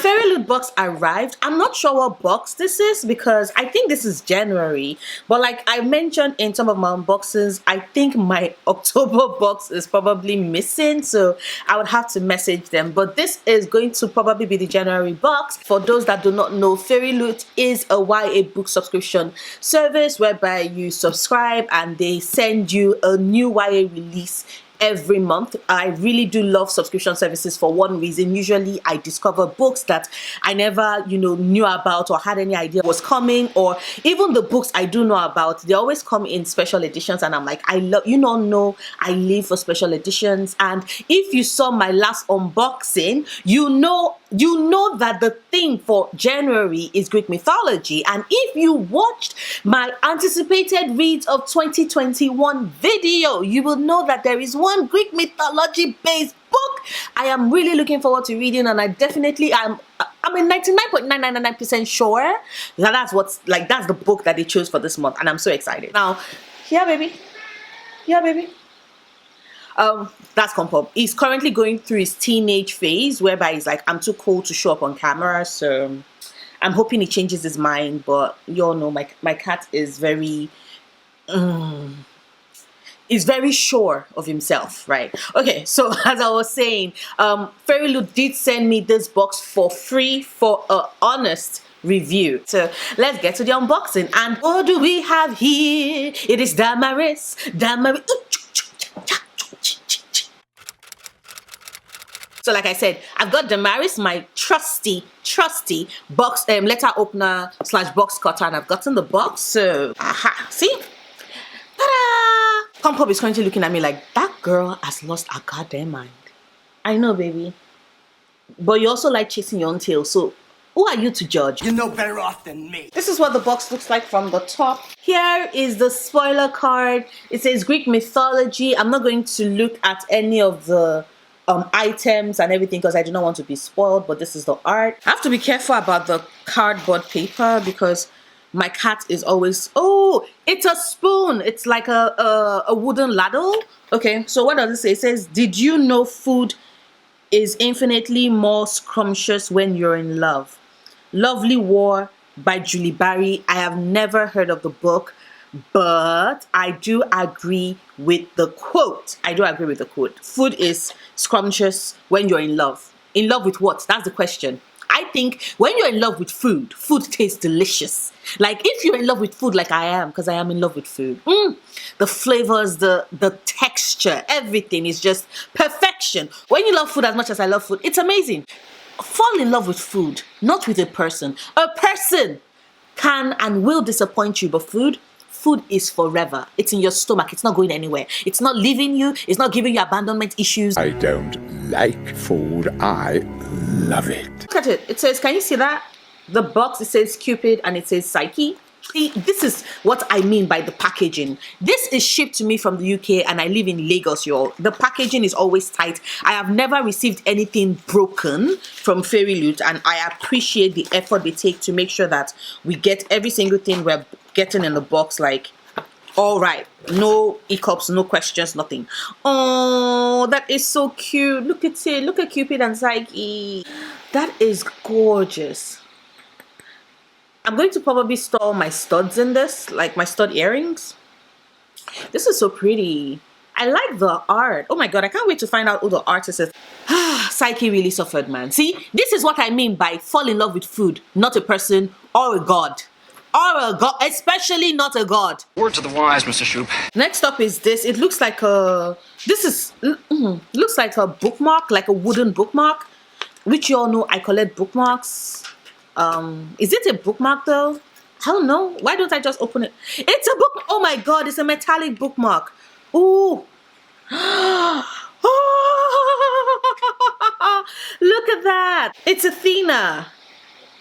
Fairyloot box arrived. I'm not sure what box this is because I think this is January. But like I mentioned in some of my unboxings, I think my October box is probably missing. So I would have to message them. But this is going to probably be the January box. For those that do not know, Fairyloot is a YA book subscription service whereby you subscribe and they send you a new YA release every month. I really do love subscription services for one reason. Usually I discover books that I never knew about or had any idea was coming, or even the books I do know about, they always come in special editions and I'm like, I love, I live for special editions. And if you saw my last unboxing, you know that the theme for January is Greek mythology. And if you watched my anticipated reads of 2021 video, you will know that there is one Greek mythology based book I am really looking forward to reading, and I definitely I'm 99.999% sure that that's the book that they chose for this month, and I'm so excited. Now, yeah baby. That's Compop. He's currently going through his teenage phase whereby he's like, I'm too cool to show up on camera, so I'm hoping he changes his mind. But you all know my cat is very sure of himself, right? Okay, so as I was saying, Fairyloot did send me this box for free for an honest review. So let's get to the unboxing. And what do we have here? It is Damaris. So like I said, I've got Damaris, my trusty box letter opener / box cutter, and I've gotten the box. So see, ta-da! Compop is currently looking at me like, that girl has lost her goddamn mind. I know, baby, but you also like chasing your own tail, so who are you to judge? You know better off than me. This is what the box looks like from the top. Here is the spoiler card. It says Greek mythology. I'm not going to look at any of the items and everything because I do not want to be spoiled, but this is the art. I have to be careful about the cardboard paper because my cat is always, oh, it's a spoon. It's like a wooden ladle. Okay, so what does it say? It says, did you know food is infinitely more scrumptious when you're in love? Lovely War by Julie Barry. I have never heard of the book, but I do agree with the quote. Food is scrumptious when you're in love. In love with what? That's the question. I think when you're in love with food, food tastes delicious. Like if you're in love with food like I am, because I am in love with food. The flavors, the texture, everything is just perfection. When you love food as much as I love food, it's amazing. Fall in love with food, not with a person. A person can and will disappoint you, but food is forever. It's in your stomach. It's not going anywhere. It's not leaving you. It's not giving you abandonment issues. I don't like food. I love it. Look at it. It says, can you see that? The box, it says Cupid and it says Psyche. See, this is what I mean by the packaging. This is shipped to me from the UK and I live in Lagos, y'all. The packaging is always tight. I have never received anything broken from Fairyloot, and I appreciate the effort they take to make sure that we get every single thing we're getting in the box, like, all right, no hiccups, no questions, nothing. Oh, that is so cute. Look at it. Look at Cupid and Psyche. That is gorgeous. I'm going to probably store my studs in this, like my stud earrings. This is so pretty. I like the art. Oh my god, I can't wait to find out who the artist is. Psyche really suffered, man. See, this is what I mean by fall in love with food, not a person or a god. Or a god, especially not a god. Word to the wise, Mr. Shoop. Next up is this. It looks like a, looks like a bookmark, like a wooden bookmark, which you all know I collect bookmarks. Is it a bookmark though? I don't know. Why don't I just open it? It's a book. Oh my god, it's a metallic bookmark. Ooh. Look at that. It's Athena.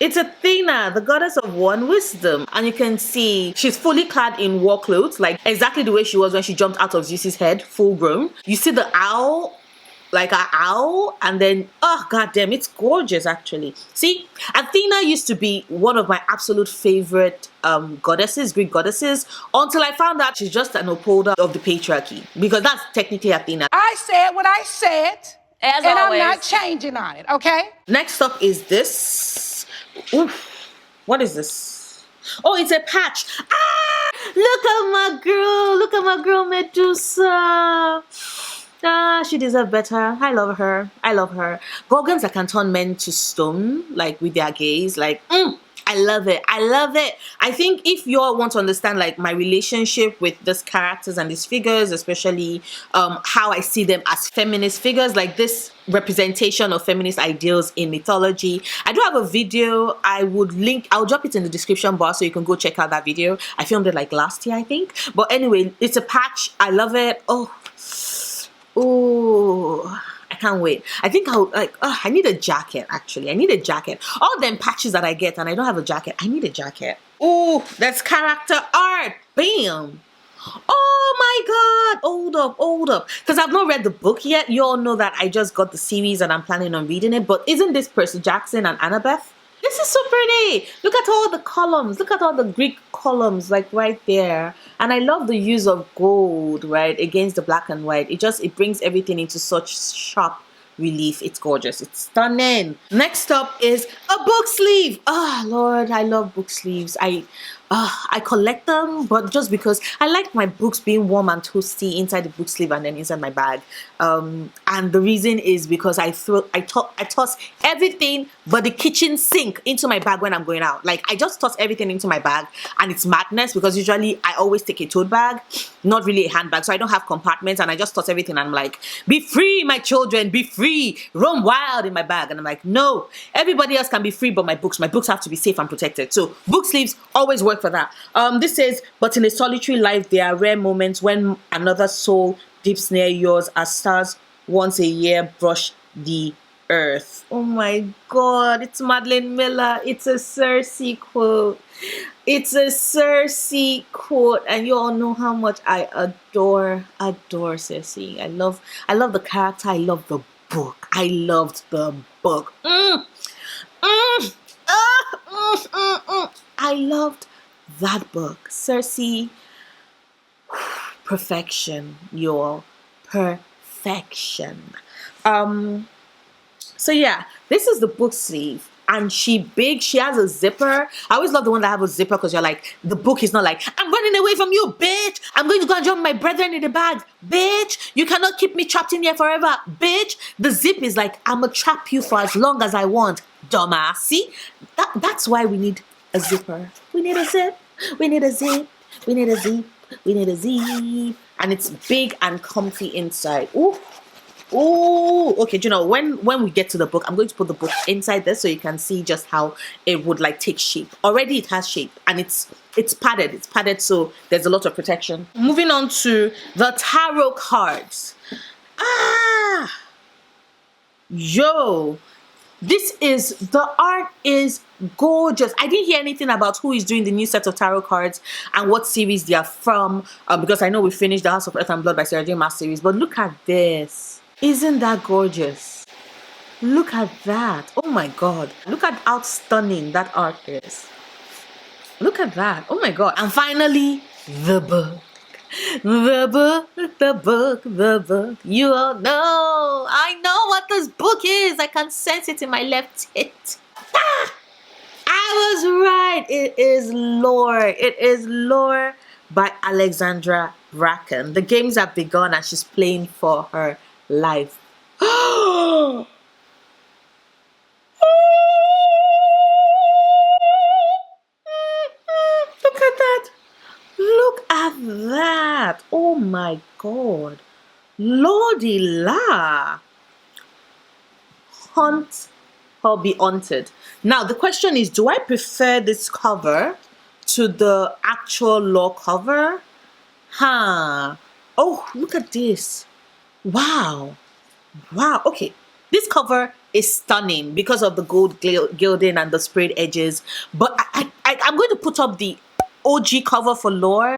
It's Athena, the goddess of one wisdom. And you can see she's fully clad in war clothes, like exactly the way she was when she jumped out of Zeus's head, full grown. You see the owl, like an owl, and then, oh goddamn, it's gorgeous actually. See, Athena used to be one of my absolute favorite goddesses, Greek goddesses, until I found out she's just an upholder of the patriarchy, because that's technically Athena. I said what I said, and I'm not changing on it, okay? Next up is this. Oof. What is this? Oh, it's a patch. Ah! Look at my girl. Look at my girl, Medusa. Ah, she deserves better. I love her. I love her. Gorgons that can turn men to stone, like with their gaze, like, I love it. I love it. I think if you all want to understand like my relationship with these characters and these figures, especially how I see them as feminist figures, like this representation of feminist ideals in mythology, I do have a video. I'll drop it in the description bar so you can go check out that video. I filmed it like last year, I think. But anyway, it's a patch. I love it. Oh, I can't wait. I think I need a jacket, actually. I need a jacket. All them patches that I get and I don't have a jacket, I need a jacket. Oh, that's character art. Bam. Oh my God. Hold up. Because I've not read the book yet. You all know that I just got the series and I'm planning on reading it. But isn't this Percy Jackson and Annabeth? This is so pretty. Look at all the columns. Look at all the Greek columns, like right there. And I love the use of gold, right, against the black and white. It brings everything into such sharp relief. It's gorgeous. It's stunning. Next up is a book sleeve. Oh, Lord, I love book sleeves. I collect them, but just because I like my books being warm and toasty inside the book sleeve and then inside my bag. And the reason is because I toss everything but the kitchen sink into my bag when I'm going out. Like I just toss everything into my bag, and it's madness because usually I always take a tote bag, not really a handbag, so I don't have compartments, and I just toss everything. And I'm like, be free, my children, be free, roam wild in my bag. And I'm like, no, everybody else can be free, but my books have to be safe and protected. So book sleeves always work for that. This says, but in a solitary life, there are rare moments when another soul dips near yours as stars once a year brush the earth. Oh my God, it's Madeline Miller. It's a Circe quote. It's a Circe quote, and you all know how much I adore Circe. I love the character. I love the book. I loved the book. I loved that book. Circe, perfection, y'all. Perfection. So yeah, this is the book sleeve, and she has a zipper. I always love the one that have a zipper because you're like, the book is not like, I'm running away from you, bitch. I'm going to go and join my brethren in the bag, bitch. You cannot keep me trapped in here forever, bitch. The zip is like, I'm gonna trap you for as long as I want, dumbass. See, that's why we need a zipper. We need a zip. We need a zip. We need a zip. We need a zip. And it's big and comfy inside. Ooh. Oh, okay. Do you know, when we get to the book, I'm going to put the book inside this so you can see just how it would like take shape. Already it has shape, and it's padded. It's padded, so there's a lot of protection. Moving on to the tarot cards. Yo, the art is gorgeous. I didn't hear anything about who is doing the new set of tarot cards and what series they are from, because I know we finished the House of Earth and Blood by Sarah J. Maas series, but look at this. Isn't that gorgeous? Look at that. Oh my God. Look at how stunning that art is. Look at that. Oh my God. And finally, the book. The book. You all know. I know what this book is. I can sense it in my left tit. I was right. It is Lore. It is Lore by Alexandra Bracken. The games have begun and she's playing for her life. Look at that. Look at that. Oh my God. Lordy la. Hunt or be haunted. Now the question is, do I prefer this cover to the actual Lore cover? Oh, look at this. Wow. Okay, this cover is stunning because of the gold gilding and the sprayed edges, but I'm going to put up the OG cover for Lore.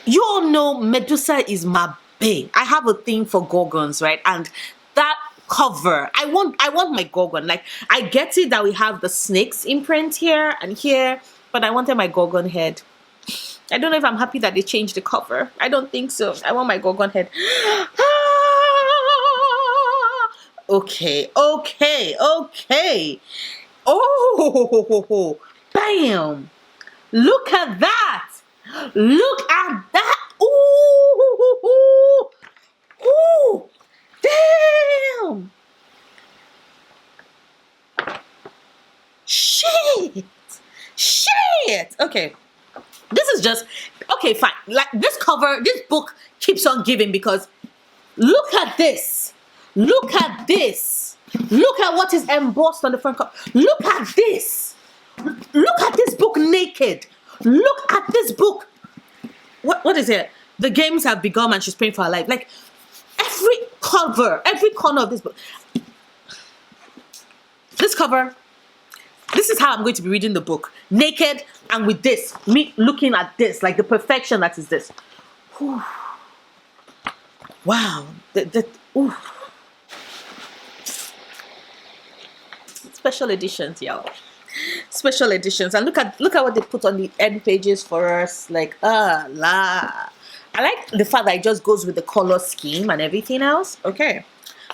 You all know Medusa is my bae. I have a thing for gorgons, right? And that cover, I want my gorgon. Like, I get it that we have the snakes imprint here and here, but I wanted my gorgon head. I don't know if I'm happy that they changed the cover. I don't think so. I want my gorgon head. Okay. Oh, bam. Look at that. Look at that. Ooh. Damn. Shit. Okay. This is just, okay, fine. Like this cover, this book keeps on giving because look at this. Look at this. Look at what is embossed on the front cover. Look at this. Look at this book naked. Look at this book. What is it? The games have begun and she's praying for her life. Like every cover, every corner of this book. This cover, this is how I'm going to be reading the book. Naked and with this. Me looking at this. Like the perfection that is this. Whew. Wow. Ooh. Special editions, y'all. Special editions. And look at what they put on the end pages for us. Like, I like the fact that it just goes with the color scheme and everything else. Okay.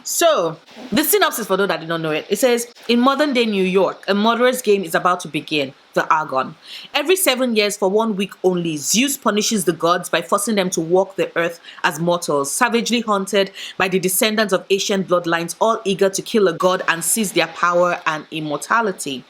So, the synopsis for those that did not know it. It says, in modern day New York, a murderous game is about to begin, the Argon. Every 7 years for 1 week only, Zeus punishes the gods by forcing them to walk the earth as mortals, savagely hunted by the descendants of ancient bloodlines, all eager to kill a god and seize their power and immortality.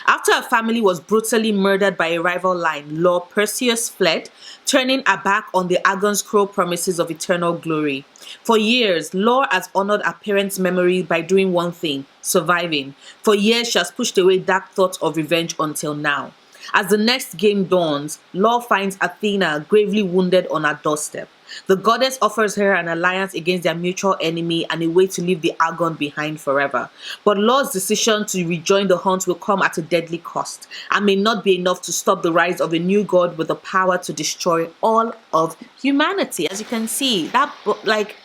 After a family was brutally murdered by a rival line, Lord Perseus fled, turning her back on the Argon's cruel promises of eternal glory. For years, Lore has honored her parents' memory by doing one thing, surviving. For years, she has pushed away dark thoughts of revenge until now. As the next game dawns, Lore finds Athena gravely wounded on her doorstep. The goddess offers her an alliance against their mutual enemy and a way to leave the Argon behind forever. But Lore's decision to rejoin the hunt will come at a deadly cost and may not be enough to stop the rise of a new god with the power to destroy all of humanity. As you can see, that book, like,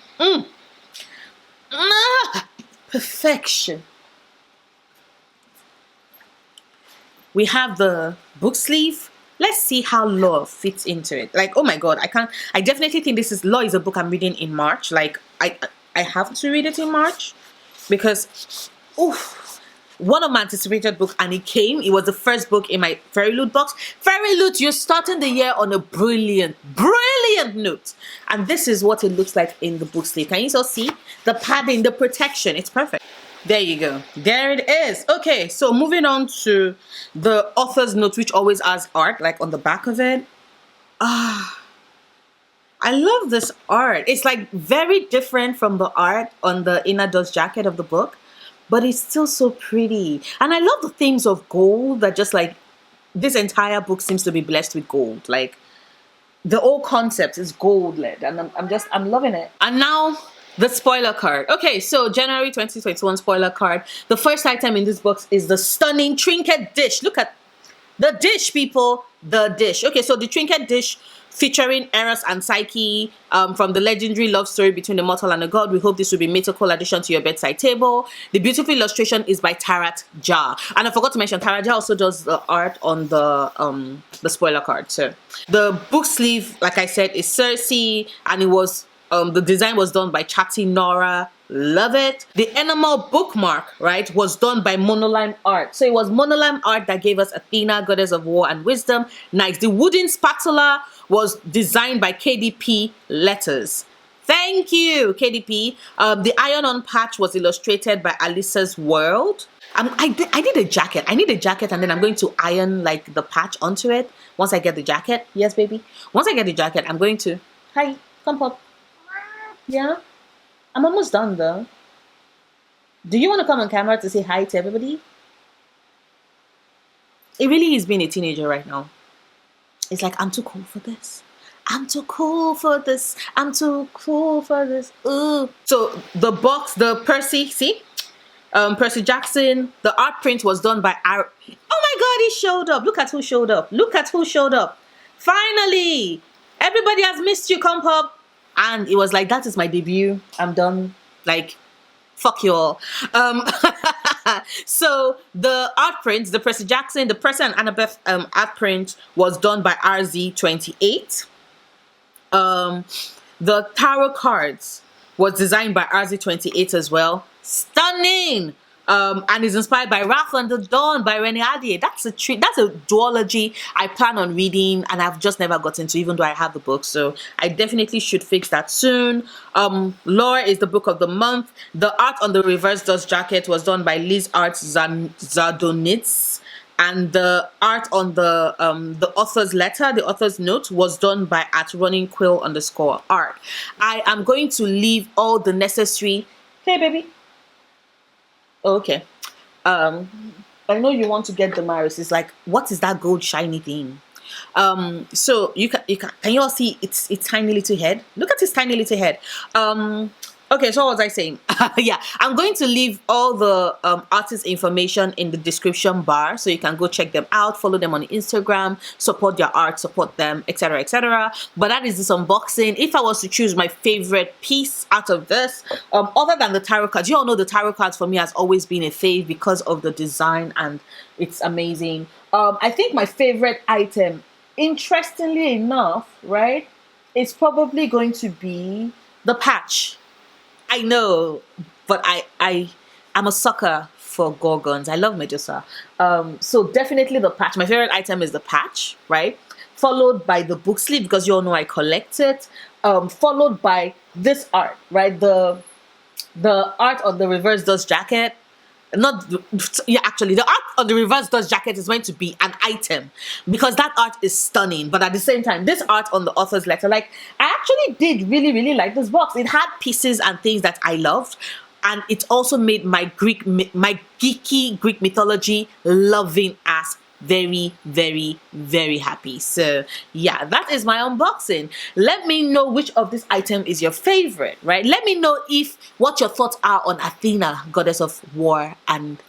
perfection. We have the book sleeve. Let's see how Law fits into it. Like, oh my god, I definitely think this is Law is a book I'm reading in March. Like, I have to read it in March because, one of my anticipated books, and it came. It was the first book in my Fairyloot box. Fairyloot, you're starting the year on a brilliant note. And this is what it looks like in the book sleeve. Can you still see the padding, the protection? It's perfect. There you go. There it is. Okay, so moving on to the author's note, which always has art, like on the back of it. I love this art. It's like very different from the art on the inner dust jacket of the book, but it's still so pretty. And I love the themes of gold that just like, this entire book seems to be blessed with gold. Like, the whole concept is gold led, and I'm loving it. And now, the spoiler card. Okay, so January 2021 spoiler card. The first item in this box is the stunning Trinket dish. Look at the dish, people. The dish. Okay, so the Trinket dish featuring Eros and Psyche from the legendary love story between the mortal and the god. We hope this will be made a cool addition to your bedside table. The beautiful illustration is by Tarat Jar. And I forgot to mention, Tarat Jar also does the art on the spoiler card. So the book sleeve, like I said, is Circe, and it was the design was done by Chatty Nora. Love it. The enamel bookmark, right, was done by Monolime Art. So it was Monolime Art that gave us Athena, goddess of war and wisdom. Nice. The wooden spatula was designed by KDP Letters. Thank you, KDP. The iron-on patch was illustrated by Alice's World. I did a jacket. I need a jacket, and then I'm going to iron like the patch onto it once I get the jacket. Yes, baby. Once I get the jacket, I'm going to... Hi, come pop. Yeah? I'm almost done though. Do you want to come on camera to say hi to everybody? It really is being a teenager right now. It's like, I'm too cool for this. I'm too cool for this. I'm too cool for this. Ooh. So the box, the Percy, see? Percy Jackson, the art print was done by oh my god, he showed up. Look at who showed up. Look at who showed up. Finally! Everybody has missed you, come pop. And it was like, that is my debut. I'm done. Like, fuck you all. So the art print, the Percy Jackson, the Percy and Annabeth art print was done by RZ28. The tarot cards was designed by RZ28 as well. Stunning! And is inspired by Wrath on the Dawn by Rene Adier. That's a duology I plan on reading, and I've just never gotten to, even though I have the book. So I definitely should fix that soon. Lore is the book of the month. The art on the reverse dust jacket was done by Liz Arts Zadonitz. And the art on the author's letter, the author's note, was done by @runningquill_art. I am going to leave all the necessary. Hey, baby. Okay. I know you want to get the Maris. It's like, what is that gold shiny thing? So can you all see its tiny little head? Look at its tiny little head. Okay, so what was I saying? Yeah, I'm going to leave all the artist information in the description bar, so you can go check them out, follow them on Instagram, support their art, support them, etc., etc. But that is this unboxing. If I was to choose my favorite piece out of this, other than the tarot cards, you all know the tarot cards for me has always been a fave because of the design, and it's amazing. I think my favorite item, interestingly enough, right, it's probably going to be the patch. I know, but I'm a sucker for gorgons. I love Medusa. So definitely the patch. My favorite item is the patch, right? Followed by the book sleeve, because you all know I collect it. Followed by this art, right? The art on the reverse dust jacket. Actually, the art on the reverse dust jacket is meant to be an item because that art is stunning. But at the same time, this art on the author's letter, like, I actually did really like this box. It had pieces and things that I loved, and it also made my geeky Greek mythology loving ass very happy. So yeah, that is my unboxing. Let me know which of this item is your favorite, right? Let me know what your thoughts are on Athena, goddess of war and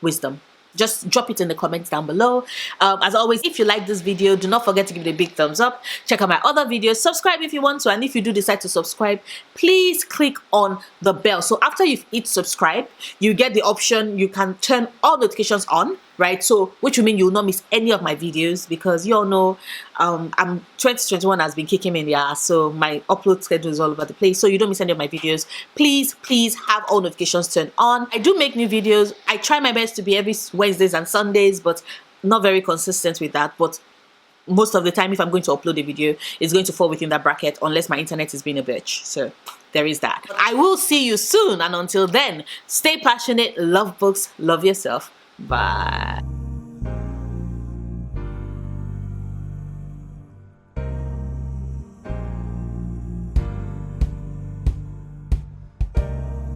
wisdom. Just drop it in the comments down below. As always, if you like this video, do not forget to give it a big thumbs up. Check out my other videos. Subscribe if you want to. And if you do decide to subscribe, please click on the bell. So after you've hit subscribe, you get the option. You can turn all notifications on, right? So which will mean you will not miss any of my videos, because you all know 2021 has been kicking me in the ass. So my upload schedule is all over the place. So you don't miss any of my videos. Please have all notifications turned on. I do make new videos. I try my best to be every Wednesdays and Sundays, but not very consistent with that. But most of the time, if I'm going to upload a video, it's going to fall within that bracket unless my internet is being a bitch. So there is that. I will see you soon, and until then, stay passionate, love books, love yourself. Bye.